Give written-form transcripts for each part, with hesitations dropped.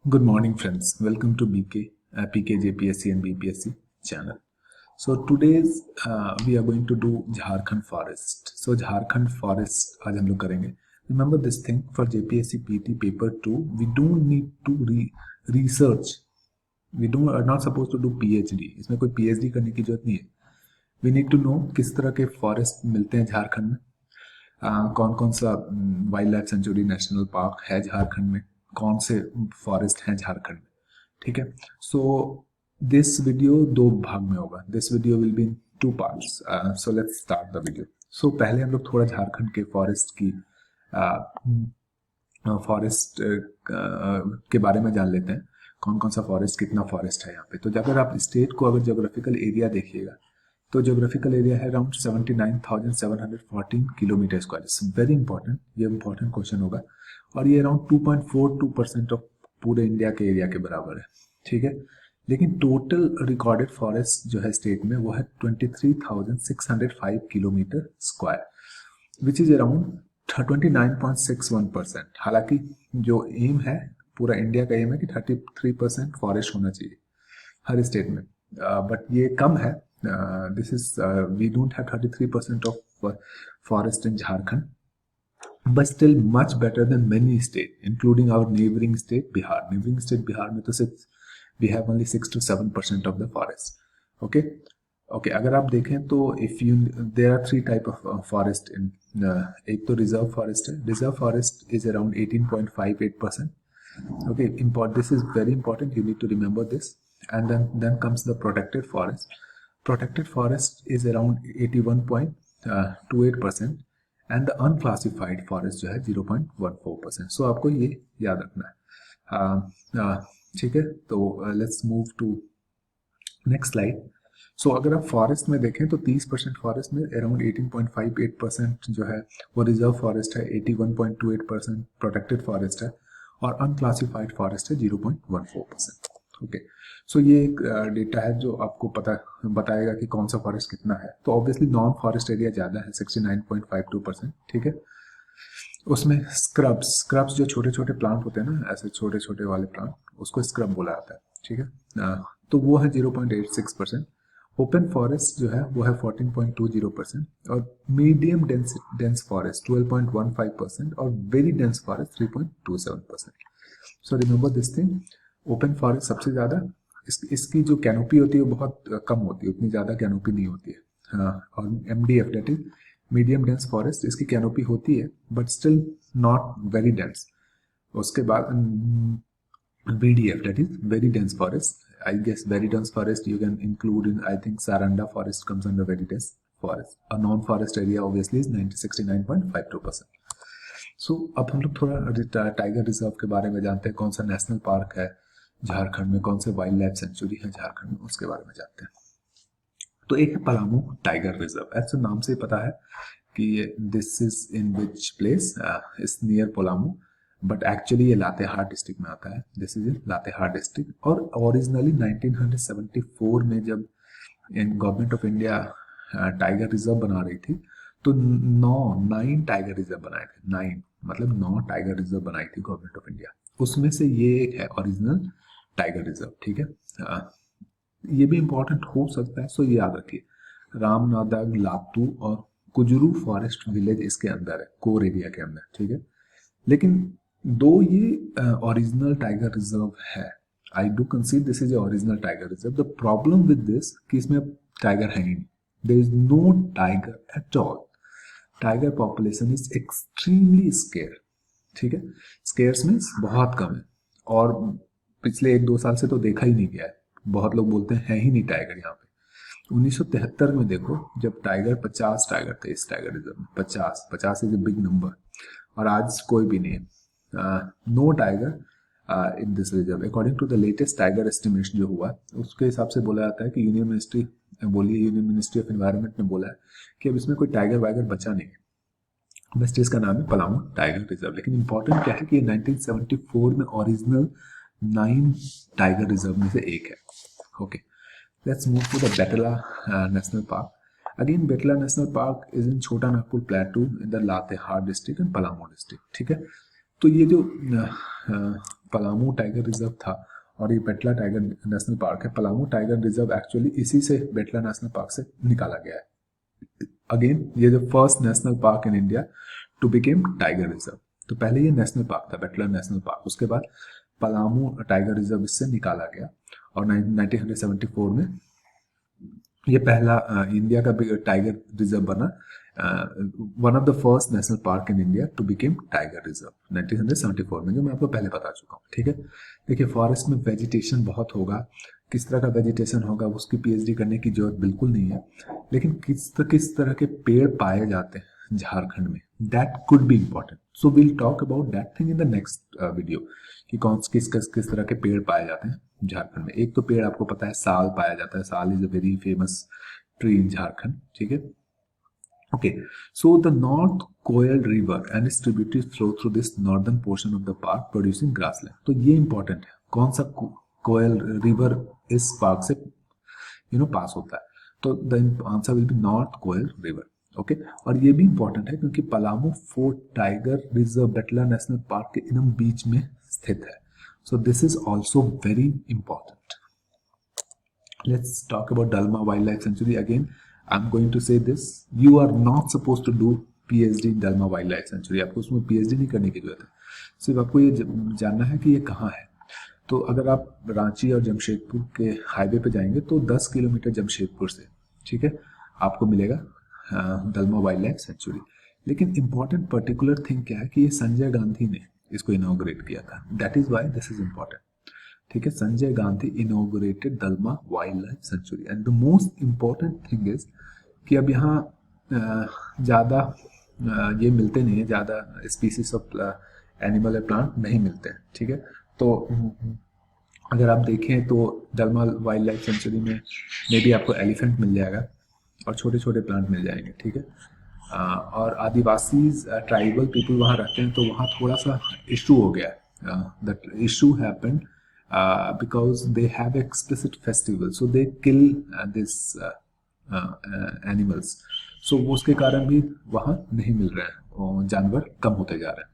Good morning, friends. Welcome to PK, JPSC and BPSC channel. So today's we are going to do Jharkhand Forest. So Jharkhand Forest आज हम लोग करेंगे. Remember this thing for JPSC PT paper 2. We don't need to research. We are not supposed to do PhD. इसमें कोई PhD करने की जरूरत नहीं है. We need to know किस तरह के फॉरेस्ट मिलते हैं झारखंड में. कौन कौन सा wild life sanctuary national park है झारखंड में, कौन से फॉरेस्ट हैं झारखंड में. ठीक है. सो दिस वीडियो दो भाग में होगा. This video will be in 2 parts. So let's start the video. So पहले हम लोग थोड़ा झारखंड के फॉरेस्ट की फॉरेस्ट के बारे में जान लेते हैं. कौन कौन सा फॉरेस्ट, कितना फॉरेस्ट है यहाँ पे. तो अगर आप स्टेट को अगर ज्योग्राफिकल एरिया देखिएगा तो ज्योग्राफिकल एरिया है around 79,714 kilometre square. It's very important. ये इंपॉर्टेंट क्वेश्चन होगा. और ये अराउंड 2.42% ऑफ पूरे इंडिया के एरिया के बराबर है. ठीक है. लेकिन टोटल रिकॉर्डेड फॉरेस्ट जो है स्टेट में वो है 23,605 kilometre square, which is around 29.61%. हालांकि जो एम है पूरा इंडिया का एम है कि 33% फॉरेस्ट होना चाहिए हर स्टेट में, बट ये कम है. This is we don't have 33% of forest in Jharkhand, but still much better than many states, including our neighboring state Bihar. Neighboring state Bihar में तो we have only 6 to 7% of the forest. Okay. अगर आप देखें तो there are 3 type of forest in एक तो reserve forest है. Reserve forest is around 18.58%. Okay, this is very important. You need to remember this. And then comes the protected forest. Protected forest is around 81.28% and the unclassified forest जो है 0.14%. So आपको ये याद रखना है. ठीक है. तो let's move to next slide. So अगर आप फॉरेस्ट में देखें तो 30% फॉरेस्ट में अराउंड 18.58% जो है वो रिजर्व फॉरेस्ट है, 81.28% प्रोटेक्टेड फॉरेस्ट है और अनक्लासिफाइड फॉरेस्ट है 0.14%. ओके. सो ये एक डेटा है जो आपको बताएगा कि कौन सा फॉरेस्ट कितना है. तो ऑब्वियसली नॉन फॉरेस्ट एरिया ज़्यादा है, 69.52%. ठीक है. उसमें स्क्रब्स जो छोटे छोटे प्लांट होते हैं ना, ऐसे छोटे छोटे वाले प्लांट, उसको स्क्रब बोला जाता है. ठीक है. तो वो है 0.86%. ओपन फॉरेस्ट जो है वो है 14.20% और मीडियम डेंस फॉरेस्ट 12.15% और very dense forest 3.27%. So remember this thing. Open forest सबसे ज़्यादा, इसकी जो कैनोपी होती है वो बहुत कम होती है, उतनी ज़्यादा कैनोपी नहीं होती है. हाँ. और MDF that is medium dense forest, इसकी कैनोपी होती है but still not very dense. उसके बाद VDF that is very dense forest. I guess very dense forest you can include in, I think Saranda forest comes under very dense forest. और non forest area obviously is 69.52%. So अब हम लोग थोड़ा tiger reserve के बारे में जानते हैं. कौन सा नेशनल पार्क है झारखंड में, कौन से वाइल्ड लाइफ सेंचुरी है झारखंड में, उसके बारे में जानते हैं. तो एक है पलामू टाइगर रिजर्व. ऐसे नाम से पता है कि this is in which place, is near Palamu, but actually ये लातेहार डिस्ट्रिक्ट में आता है. This is in Latehar district. और ओरिजिनली 1974 में जब government of India tiger reserve बना रही थी तो 9 टाइगर रिजर्व बनाए थे. 9 मतलब 9 टाइगर रिजर्व बनाई थी गवर्नमेंट ऑफ इंडिया. उसमें से ये एक है ओरिजिनल टाइगर रिजर्व. ठीक है. ये भी इंपॉर्टेंट हो सकता है, सो ये याद रखिए. रामनादग, लातू और कुजरू फॉरेस्ट विलेज इसके अंदर है, कोर एरिया के अंदर. ठीक है. लेकिन दो ये ओरिजिनल टाइगर रिजर्व है, I do consider this is original tiger reserve. The problem with this कि इसमें टाइगर है ही नहीं. There is no tiger at all. Tiger population is extremely scarce. ठीक है. स्केयर्स मीन्स बहुत कम है और पिछले 1-2 साल से तो देखा ही नहीं गया है. बहुत लोग बोलते हैं है ही नहीं टाइगर यहाँ पे. 1973 में देखो जब 50 टाइगर थे इस टाइगर रिजर्व में. 50 इज ए बिग नंबर. और आज कोई भी नहीं है. No tiger in this reserve. According to the latest tiger estimation जो हुआ उसके हिसाब से बोला जाता है कि यूनियन मिनिस्ट्री ऑफ एनवायरनमेंट ने बोला है कि अब इसमें कोई टाइगर वाइगर बचा नहीं है. बेस्ट इसका नाम है पलामू टाइगर रिजर्व. लेकिन इंपॉर्टेंट क्या है कि 1974 में ओरिजिनल 9 टाइगर रिजर्व में से एक है. Okay. Let's move to the Betla national park. Again Betla national park is in Chota Nagpur plateau in the Latehar district and Palamu district. ठीक है. तो ये जो पलामू टाइगर रिजर्व था और ये बेटला टाइगर नेशनल पार्क है। पलामू टाइगर रिजर्व एक्चुअली इसी से बेटला नेशनल पार्क से निकाला गया है। अगेन ये जो first national park in India to became tiger reserve. तो पहले ये नेशनल पार्क था, बेटला नेशनल पार्क, उसके बाद पलामू टाइगर रिजर्व इससे निकाला गया और 1974 में ये पहला इंडिया का टाइगर रिजर्व बना, one of the first national park in India to became tiger reserve 1974 में, जो मैं आपको पहले बता चुका हूँ। ठीक है, देखिए फॉरेस्ट में वेजिटेशन बहुत होगा, किस तरह का वेजिटेशन होगा उसकी पीएचडी करने की जरूरत बिल्कुल नहीं है, लेकिन किस तरह के पेड़ पाए जाते हैं झारखंड में, that could be important. So will talk about that thing in the next video कि कौन किस तरह के पेड़ पाए जाते हैं झारखंड में। एक तो पेड़ आपको पता है साल पाया जाता है, साल is a very famous tree in Jharkhand. ठीक है, okay, so the North Koel River and its tributaries flow through this northern portion of the park producing grassland। तो ये important है, कौन सा कोयल रिवर इस पार्क से पास होता है, तो the answer will be north Koel river. Okay, और ये भी इंपॉर्टेंट है क्योंकि Palamu fort tiger reserve Betla national park के एकदम बीच में स्थित है। So this is also very important. Let's talk about Dalma wildlife sanctuary. Again I'm going to say this, you are not supposed to do PhD in Dalma Wildlife Sanctuary। आपको उसमें PhD नहीं करने की जरूरत है, सिर्फ आपको ये जानना है कि ये कहाँ है। तो अगर आप रांची और जमशेदपुर के हाईवे पे जाएंगे तो 10 किलोमीटर जमशेदपुर से, ठीक है, आपको मिलेगा दलमा वाइल्ड लाइफ सेंचुरी। लेकिन इंपॉर्टेंट पर्टिकुलर थिंग क्या है कि ये संजय गांधी ने इसको इनॉग्रेट किया था, that is why this is important. ठीक है, Sanjay Gandhi inaugurated Dalma wildlife century and the most important thing is कि अब यहाँ ज़्यादा ये मिलते नहीं है, ज़्यादा स्पीसीज ऑफ एनिमल या प्लांट नहीं मिलते हैं। ठीक है, तो अगर आप देखें तो दलमा वाइल्ड लाइफ सेंचुरी में भी आपको एलिफेंट मिल जाएगा और छोटे छोटे प्लांट मिल जाएंगे। ठीक है, और आदिवासी ट्राइबल पीपल वहाँ रहते हैं, तो वहाँ थोड़ा सा इशू हो गया। That issue happened because they have explicit festival, so they kill this animals, so उसके कारण भी वहाँ नहीं मिल रहा है और जानवर कम होते जा रहे हैं।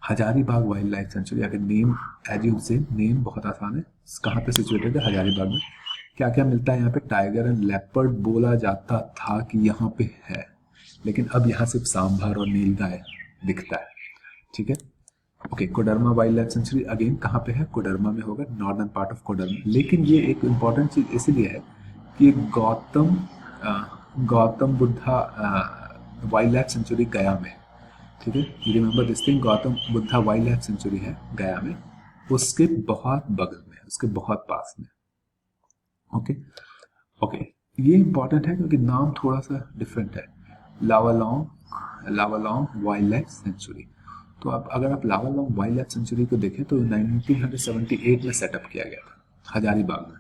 हजारीबाग वाइल्ड लाइफ सेंचुरी, अगर नेम एज यू से नेम बहुत आसान है, कहाँ पे सिचुएटेड है हजारीबाग में, क्या क्या मिलता है यहाँ पे, टाइगर एंड लेपर्ड बोला जाता था कि यहाँ पे है, लेकिन अब यहाँ सिर्फ सांभर और नीलगाय दिखता है। ठीक है, okay, Koderma wild life sanctuary again कहाँ पे है, कोडरमा में होगा, नॉर्दर्न पार्ट ऑफ कोडरमा। लेकिन ये एक इम्पॉर्टेंट चीज इसलिए है कि Gautam Buddha wild life sanctuary गया में, ठीक है, you remember this thing, Gautam Buddha wild life sanctuary है गया में, उसके बहुत बगल में, उसके बहुत पास में। ओके ओके, ये इंपॉर्टेंट है क्योंकि नाम थोड़ा सा डिफरेंट है, लावालॉन्ग वाइल्ड लाइफ सेंचुरी। तो अब अगर आप लावालॉन्ग वाइल्ड लाइफ सेंचुरी को देखें तो 1978 में सेटअप किया गया था हजारीबाग में,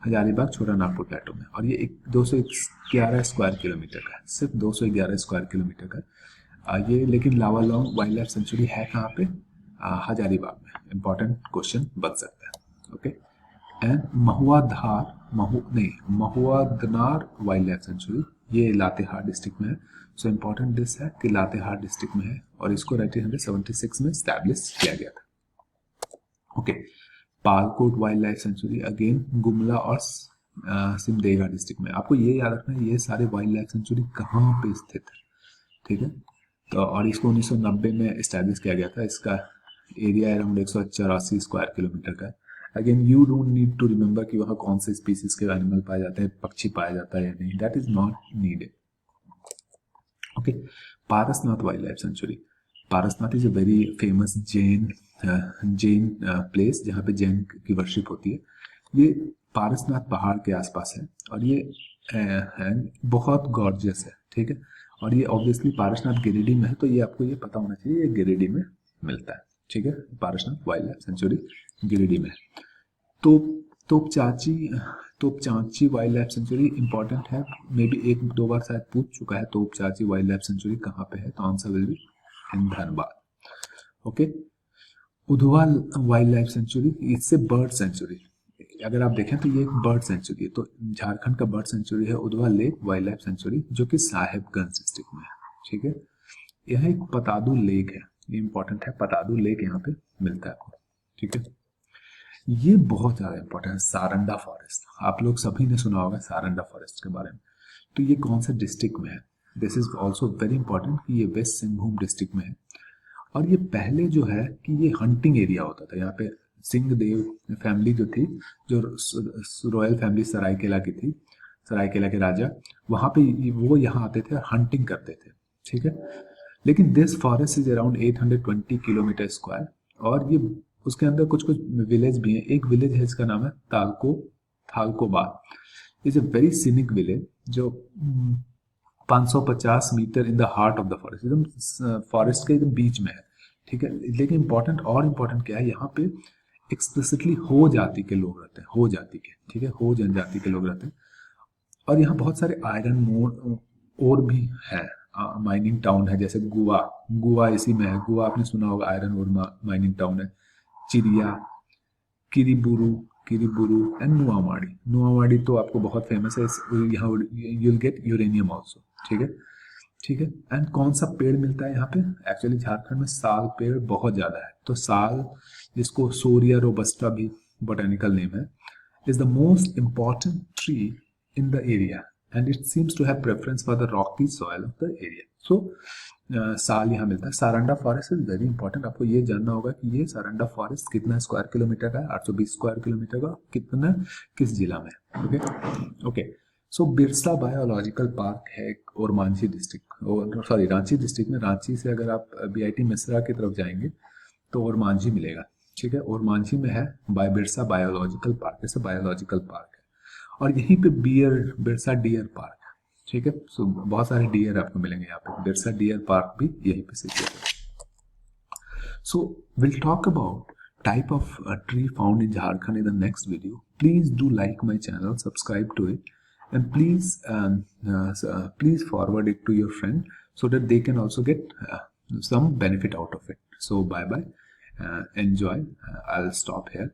हजारीबाग छोटा नागपुर प्लेटो में, और ये 211 स्क्वायर किलोमीटर का है, सिर्फ 211 स्क्वायर किलोमीटर का ये। लेकिन लावालॉन्ग वाइल्ड लाइफ सेंचुरी है कहाँ पे, हजारीबाग में। इंपॉर्टेंट क्वेश्चन बन सकता है। Okay, and Mahuadanr wildlife sanctuary, ये लातेहार डिस्ट्रिक्ट में है। सो इम्पोर्टेंट दिस है कि लातेहार डिस्ट्रिक्ट में है और इसको 1976 में स्टैब्लिश किया गया था। Okay, Palkot wild life sanctuary again Gumla और सिमडेगा डिस्ट्रिक्ट में। आपको ये याद रखना है ये सारे वाइल्ड लाइफ सेंचुरी कहाँ पे स्थित है। ठीक है, तो और इसको 1990 में स्टैब्लिश किया गया था। इसका एरिया अराउंड 184 स्क्वायर किलोमीटर का है। Again you don't need to remember कि वहाँ कौन से स्पीसीज के एनिमल पाए जाते हैं, पक्षी पाया जाता है या नहीं, that is not needed. Okay, Parasnath wildlife century. Parasnath is a very famous Jain place जहाँ पे जैन की वर्शिप होती है। ये पारसनाथ पहाड़ के आसपास है और ये बहुत गॉर्जियस है। ठीक है, और ये ऑब्वियसली पारसनाथ गिरिडीह में है, तो ये आपको ये पता होना चाहिए, ये गिरिडीह में मिलता है। ठीक है, Parasnath wildlife sanctuary Giridih में। Topchanchi wildlife sanctuary important है, मे बी 1-2 बार शायद पूछ चुका है तोपचांची वाइल्ड लाइफ सेंचुरी कहाँ पे है, तो answer will be in Dhanbad. Okay, Udhwa wild life sanctuary, इससे बर्ड सेंचुरी, अगर आप देखें तो ये एक बर्ड सेंचुरी है, तो झारखंड का बर्ड सेंचुरी है Udhwa lake wild life sanctuary, जो कि साहेबगंज डिस्ट्रिक्ट में है। ठीक है, यह एक पतादू लेक है, ये इंपॉर्टेंट है, पतादू लेक यहाँ पे मिलता है आपको, ठीक है। ये बहुत ज़्यादा इंपॉर्टेंट है, सारंडा फॉरेस्ट। आप लोग सभी ने सुना होगा सारंडा फॉरेस्ट के बारे में। तो ये कौन सा डिस्ट्रिक्ट में है? This is also very important कि ये वेस्ट सिंहभूम डिस्ट्रिक्ट में है। और ये पहले जो है कि ये हंटिंग एरिया होता था। यहाँ पे सिंहदेव फैमिली जो थी, जो रॉयल फैमिली सरायकेला की थी, सरायकेला के राजा, वहाँ पे वो यहाँ आते थे और हंटिंग करते थे, ठीक है। लेकिन this forest is around 820 kilometre square, और ये उसके अंदर कुछ कुछ विलेज भी हैं। एक विलेज है जिसका नाम है Thalkobad. Is a very scenic village जो 550 metre in the heart of the forest, एकदम फॉरेस्ट के एकदम बीच में है, ठीक है। लेकिन इंपॉर्टेंट क्या है, यहाँ पे एक्सप्लिसिटली हो जाति के लोग रहते हैं, हो जाति के, ठीक है, हो जनजाति के लोग रहते हैं। और यहाँ बहुत सारे आयरन और भी है, माइनिंग टाउन है, जैसे गुआ इसी में है। गुआ आपने सुना होगा, आयरन और माइनिंग टाउन है। चिरिया, किरीबुरू एंड नुआमाड़ी तो आपको बहुत फेमस है। यहाँ यूल गेट यूरेनियम ऑल्सो, ठीक है, ठीक है। एंड कौन सा पेड़ मिलता है यहाँ पे? एक्चुअली झारखंड में साल पेड़ बहुत ज्यादा है। तो साल, जिसको सोरिया रोबस्टा भी बोटेनिकल नेम है, is the most important tree in the area, and it seems to have preference for the rocky soil of the area. So साल यहाँ मिलता है। Saranda forest is very important. आपको ये जानना होगा कि ये सारंडा फॉरेस्ट कितना स्क्वायर किलोमीटर का है? 820 स्क्वायर किलोमीटर का। कितना, किस जिला में? ओके। सो बिरसा बायोलॉजिकल पार्क है Ormanjhi district, sorry Ranchi district में। रांची से अगर आप BIT मिश्रा की तरफ जाएंगे तो ओरमांझी मिलेगा, ठीक है। ओरमांझी में है बिरसा बायोलॉजिकल पार्क, जैसे बायोलॉजिकल पार्क है। और यहीं पे बिरसा डियर पार्क, ठीक है। सो बहुत सारे डियर आपको मिलेंगे यहाँ पे। बिरसा डियर पार्क भी यहीं पे सिचुएटेड है। So will talk about type of tree found in Jharkhand in the next video. Please do like my channel, subscribe to it, and please forward it to your friend so that they can also get some benefit out of it. So bye bye, enjoy. I'll stop here.